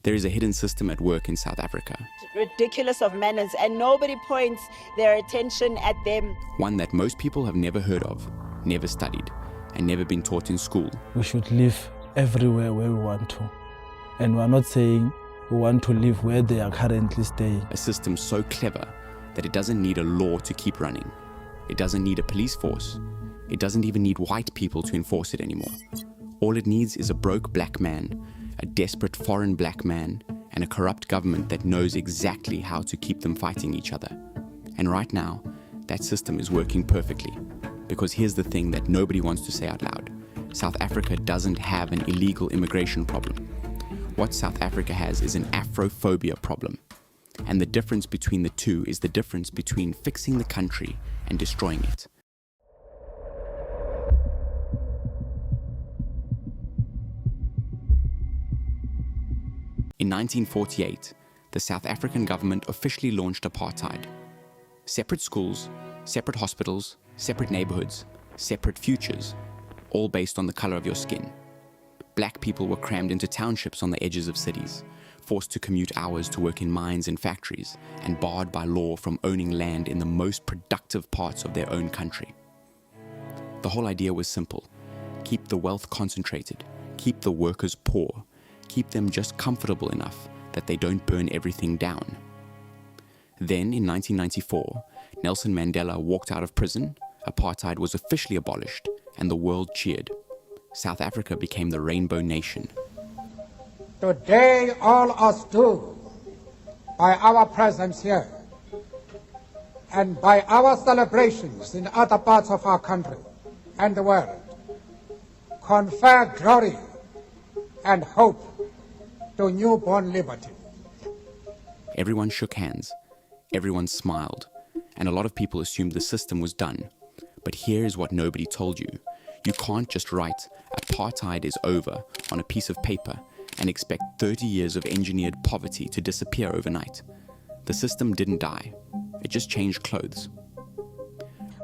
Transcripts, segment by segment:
There is a hidden system at work in South Africa. Ridiculous of manners, and nobody points their attention at them. One that most people have never heard of, never studied, and never been taught in school. We should live everywhere where we want to. And we're not saying we want to live where they are currently staying. A system so clever that it doesn't need a law to keep running. It doesn't need a police force. It doesn't even need white people to enforce it anymore. All it needs is a broke black man, a desperate foreign black man, and a corrupt government that knows exactly how to keep them fighting each other. And right now, that system is working perfectly. Because here's the thing that nobody wants to say out loud. South Africa doesn't have an illegal immigration problem. What South Africa has is an Afrophobia problem. And the difference between the two is the difference between fixing the country and destroying it. In 1948, the South African government officially launched apartheid. Separate schools, separate hospitals, separate neighborhoods, separate futures, all based on the color of your skin. Black people were crammed into townships on the edges of cities, forced to commute hours to work in mines and factories, and barred by law from owning land in the most productive parts of their own country. The whole idea was simple: keep the wealth concentrated, keep the workers poor, keep them just comfortable enough that they don't burn everything down. Then, in 1994, Nelson Mandela walked out of prison, apartheid was officially abolished, and the world cheered. South Africa became the Rainbow Nation. Today, all us do, by our presence here, and by our celebrations in other parts of our country and the world, confer glory and hope to newborn liberty. Everyone shook hands, everyone smiled, and a lot of people assumed the system was done. But here is what nobody told you. You can't just write "apartheid is over" on a piece of paper and expect 30 years of engineered poverty to disappear overnight. The system didn't die. It just changed clothes.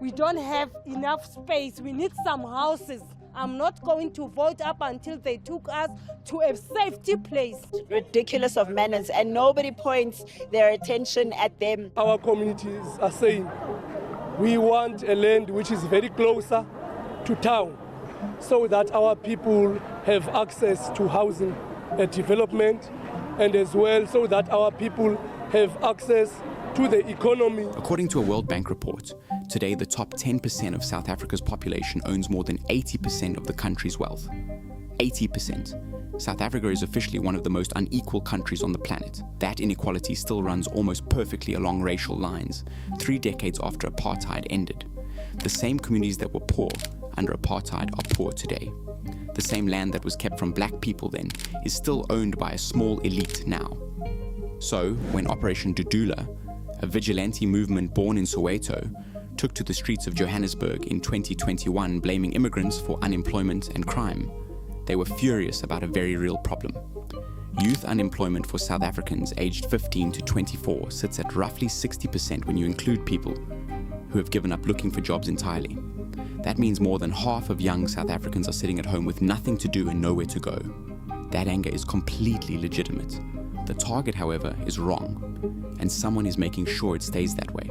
We don't have enough space. We need some houses. I'm not going to vote up until they took us to a safety place. Ridiculous of manners, and nobody points their attention at them. Our communities are saying we want a land which is very closer to town, so that our people have access to housing and development, and as well so that our people have access to the economy. According to a World Bank report, today the top 10% of South Africa's population owns more than 80% of the country's wealth. 80%. South Africa is officially one of the most unequal countries on the planet. That inequality still runs almost perfectly along racial lines, 3 decades after apartheid ended. The same communities that were poor under apartheid are poor today. The same land that was kept from black people then is still owned by a small elite now. So, when Operation Dudula, a vigilante movement born in Soweto, took to the streets of Johannesburg in 2021 blaming immigrants for unemployment and crime, they were furious about a very real problem. Youth unemployment for South Africans aged 15 to 24 sits at roughly 60% when you include people who have given up looking for jobs entirely. That means more than half of young South Africans are sitting at home with nothing to do and nowhere to go. That anger is completely legitimate. The target, however, is wrong, and someone is making sure it stays that way.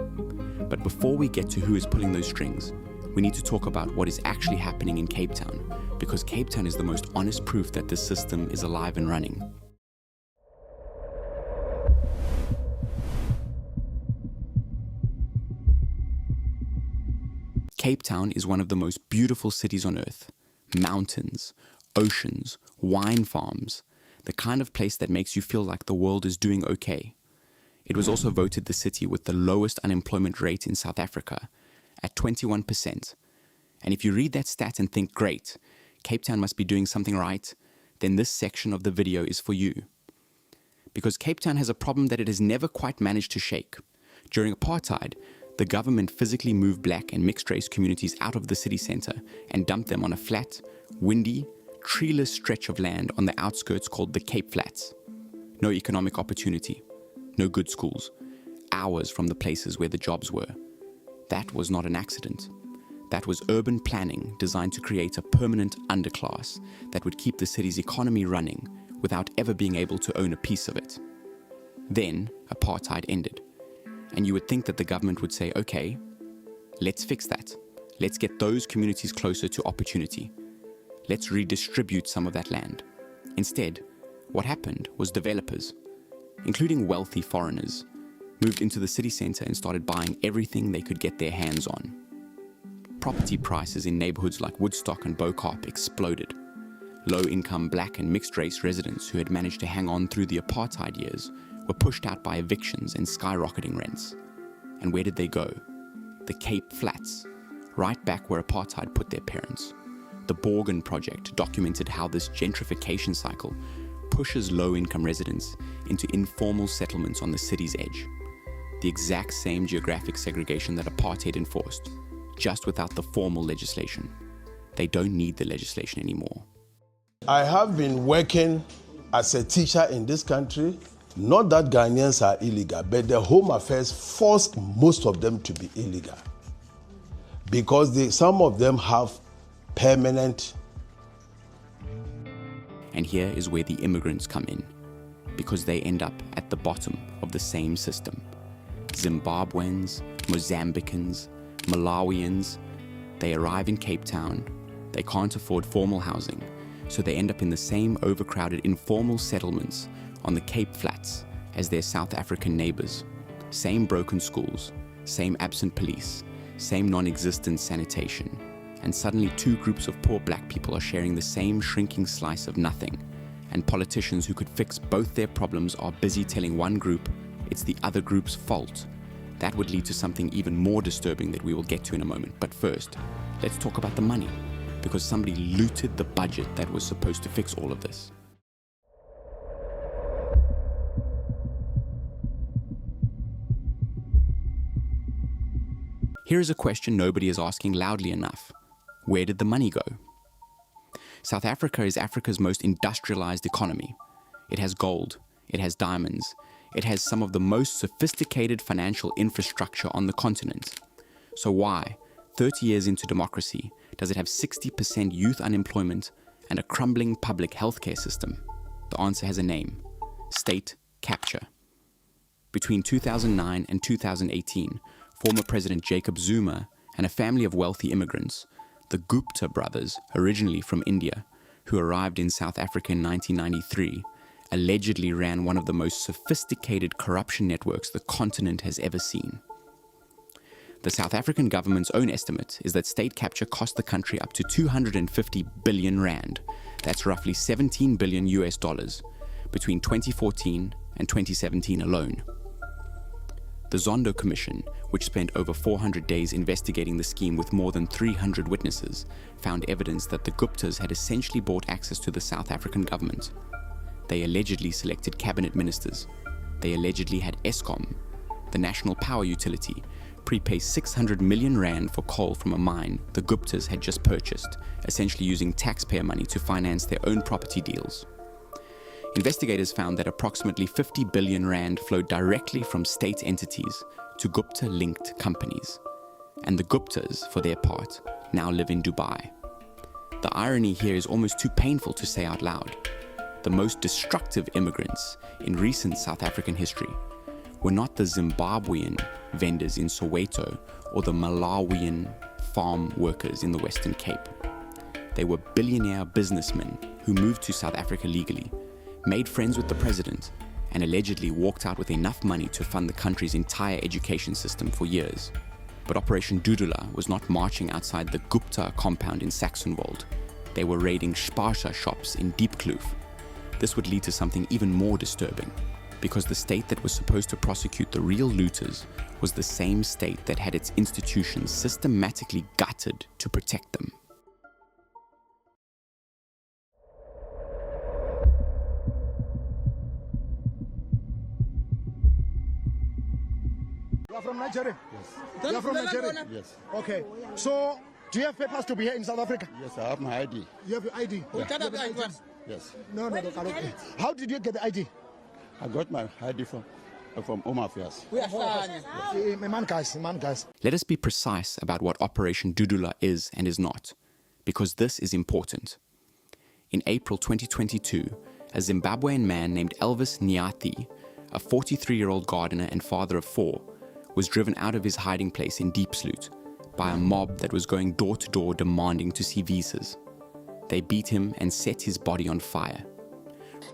But before we get to who is pulling those strings, we need to talk about what is actually happening in Cape Town, because Cape Town is the most honest proof that this system is alive and running. Cape Town is one of the most beautiful cities on earth. Mountains, oceans, wine farms, the kind of place that makes you feel like the world is doing okay. It was also voted the city with the lowest unemployment rate in South Africa, at 21%. And if you read that stat and think, great, Cape Town must be doing something right, then this section of the video is for you. Because Cape Town has a problem that it has never quite managed to shake. During apartheid, the government physically moved black and mixed race communities out of the city centre and dumped them on a flat, windy, treeless stretch of land on the outskirts called the Cape Flats. No economic opportunity, no good schools, hours from the places where the jobs were. That was not an accident. That was urban planning designed to create a permanent underclass that would keep the city's economy running without ever being able to own a piece of it. Then, apartheid ended. And you would think that the government would say, okay, let's fix that. Let's get those communities closer to opportunity. Let's redistribute some of that land. Instead, what happened was developers, including wealthy foreigners, moved into the city center and started buying everything they could get their hands on. Property prices in neighborhoods like Woodstock and Bo-Kaap exploded. Low-income black and mixed-race residents who had managed to hang on through the apartheid years were pushed out by evictions and skyrocketing rents. And where did they go? The Cape Flats, right back where apartheid put their parents. The Borgen Project documented how this gentrification cycle pushes low-income residents into informal settlements on the city's edge. The exact same geographic segregation that apartheid enforced, just without the formal legislation. They don't need the legislation anymore. I have been working as a teacher in this country. Not that Ghanaians are illegal, but the Home Affairs forced most of them to be illegal. Because some of them have permanent. And here is where the immigrants come in, because they end up at the bottom of the same system. Zimbabweans, Mozambicans, Malawians, they arrive in Cape Town, they can't afford formal housing, so they end up in the same overcrowded informal settlements on the Cape Flats as their South African neighbors. Same broken schools, same absent police, same non-existent sanitation, and suddenly two groups of poor black people are sharing the same shrinking slice of nothing, and politicians who could fix both their problems are busy telling one group it's the other group's fault. That would lead to something even more disturbing that we will get to in a moment. But first, let's talk about the money, because somebody looted the budget that was supposed to fix all of this. Here is a question nobody is asking loudly enough. Where did the money go? South Africa is Africa's most industrialized economy. It has gold, it has diamonds, it has some of the most sophisticated financial infrastructure on the continent. So why, 30 years into democracy, does it have 60% youth unemployment and a crumbling public healthcare system? The answer has a name: state capture. Between 2009 and 2018, former President Jacob Zuma and a family of wealthy immigrants, the Gupta brothers, originally from India, who arrived in South Africa in 1993, allegedly ran one of the most sophisticated corruption networks the continent has ever seen. The South African government's own estimate is that state capture cost the country up to 250 billion rand. That's roughly $17 billion between 2014 and 2017 alone. The Zondo Commission, which spent over 400 days investigating the scheme with more than 300 witnesses, found evidence that the Guptas had essentially bought access to the South African government. They allegedly selected cabinet ministers. They allegedly had Eskom, the national power utility, prepay 600 million rand for coal from a mine the Guptas had just purchased, essentially using taxpayer money to finance their own property deals. Investigators found that approximately 50 billion rand flowed directly from state entities to Gupta-linked companies. And the Guptas, for their part, now live in Dubai. The irony here is almost too painful to say out loud. The most destructive immigrants in recent South African history were not the Zimbabwean vendors in Soweto or the Malawian farm workers in the Western Cape. They were billionaire businessmen who moved to South Africa legally, made friends with the president, and allegedly walked out with enough money to fund the country's entire education system for years. But Operation Dudula was not marching outside the Gupta compound in Saxonwold. They were raiding Sparsha shops in Diepsloot. This would lead to something even more disturbing, because the state that was supposed to prosecute the real looters was the same state that had its institutions systematically gutted to protect them. You are from Nigeria? Yes. You are from Nigeria? Yes. Okay. So, do you have papers to be here in South Africa? Yes, I have my ID. You have your ID? Yeah. You have the ID? Yes. No. How did you get the ID? I got my ID from Home Affairs. Man, guys. Let us be precise about what Operation Dudula is and is not, because this is important. In April 2022, a Zimbabwean man named Elvis Nyathi, a 43-year-old gardener and father of 4, was driven out of his hiding place in Diepsloot by a mob that was going door to door demanding to see visas. They beat him and set his body on fire.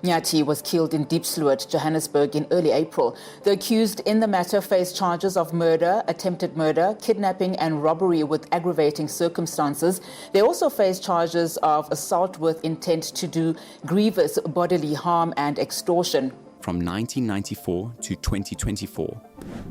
Nyathi was killed in Diepsloot, Johannesburg in early April. The accused in the matter face charges of murder, attempted murder, kidnapping and robbery with aggravating circumstances. They also face charges of assault with intent to do grievous bodily harm and extortion. From 1994 to 2024,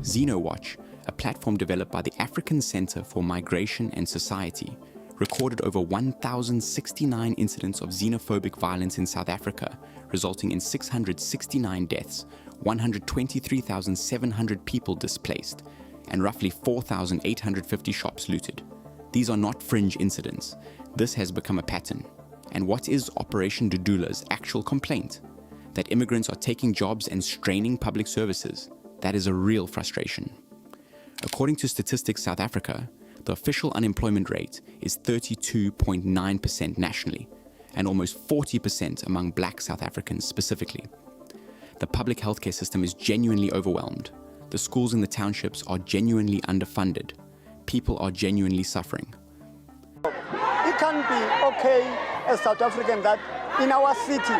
XENOWatch, a platform developed by the African Center for Migration and Society, recorded over 1,069 incidents of xenophobic violence in South Africa, resulting in 669 deaths, 123,700 people displaced, and roughly 4,850 shops looted. These are not fringe incidents. This has become a pattern. And what is Operation Dudula's actual complaint? That immigrants are taking jobs and straining public services. That is a real frustration. According to Statistics South Africa, the official unemployment rate is 32.9% nationally, and almost 40% among black South Africans specifically. The public healthcare system is genuinely overwhelmed. The schools in the townships are genuinely underfunded. People are genuinely suffering. It can't be okay as South African that in our city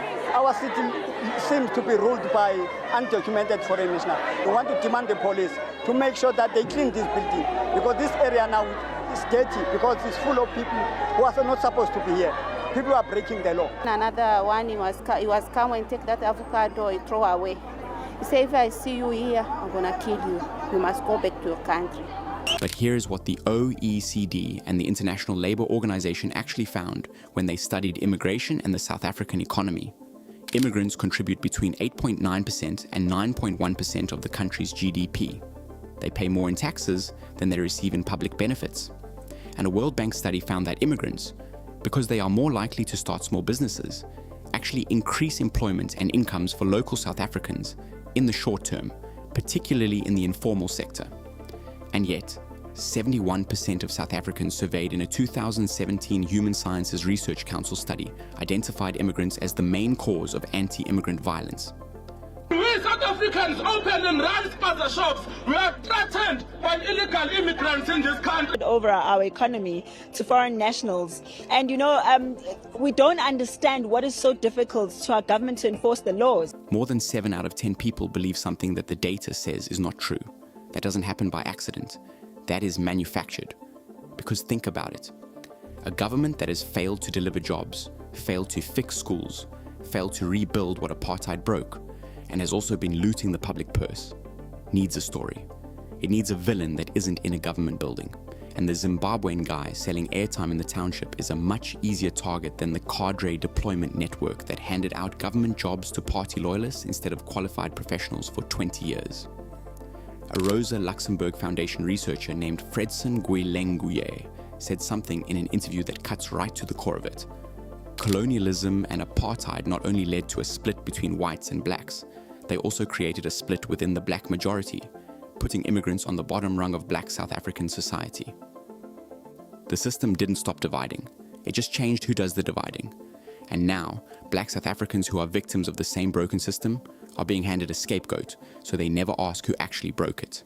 seems to be ruled by undocumented foreign nationals. We want to demand the police to make sure that they clean this building, because this area now is dirty because it's full of people who are not supposed to be here. People are breaking the law. Another one, he was come and take that avocado and throw away. He said, if I see you here, I'm going to kill you. You must go back to your country. But here's what the OECD and the International Labour Organization actually found when they studied immigration and the South African economy. Immigrants contribute between 8.9% and 9.1% of the country's GDP. They pay more in taxes than they receive in public benefits. And a World Bank study found that immigrants, because they are more likely to start small businesses, actually increase employment and incomes for local South Africans in the short term, particularly in the informal sector. And yet, 71% of South Africans surveyed in a 2017 Human Sciences Research Council study identified immigrants as the main cause of anti-immigrant violence. We South Africans open and run spaza shops. We are threatened by illegal immigrants in this country. Over our economy to foreign nationals. And we don't understand what is so difficult to our government to enforce the laws. More than 7 out of 10 people believe something that the data says is not true. That doesn't happen by accident. That is manufactured. Because think about it. A government that has failed to deliver jobs, failed to fix schools, failed to rebuild what apartheid broke, and has also been looting the public purse, needs a story. It needs a villain that isn't in a government building. And the Zimbabwean guy selling airtime in the township is a much easier target than the cadre deployment network that handed out government jobs to party loyalists instead of qualified professionals for 20 years. A Rosa Luxemburg Foundation researcher named Fredson Guilenguye said something in an interview that cuts right to the core of it. Colonialism and apartheid not only led to a split between whites and blacks, they also created a split within the black majority, putting immigrants on the bottom rung of black South African society. The system didn't stop dividing, it just changed who does the dividing. And now, black South Africans who are victims of the same broken system are being handed a scapegoat, so they never ask who actually broke it.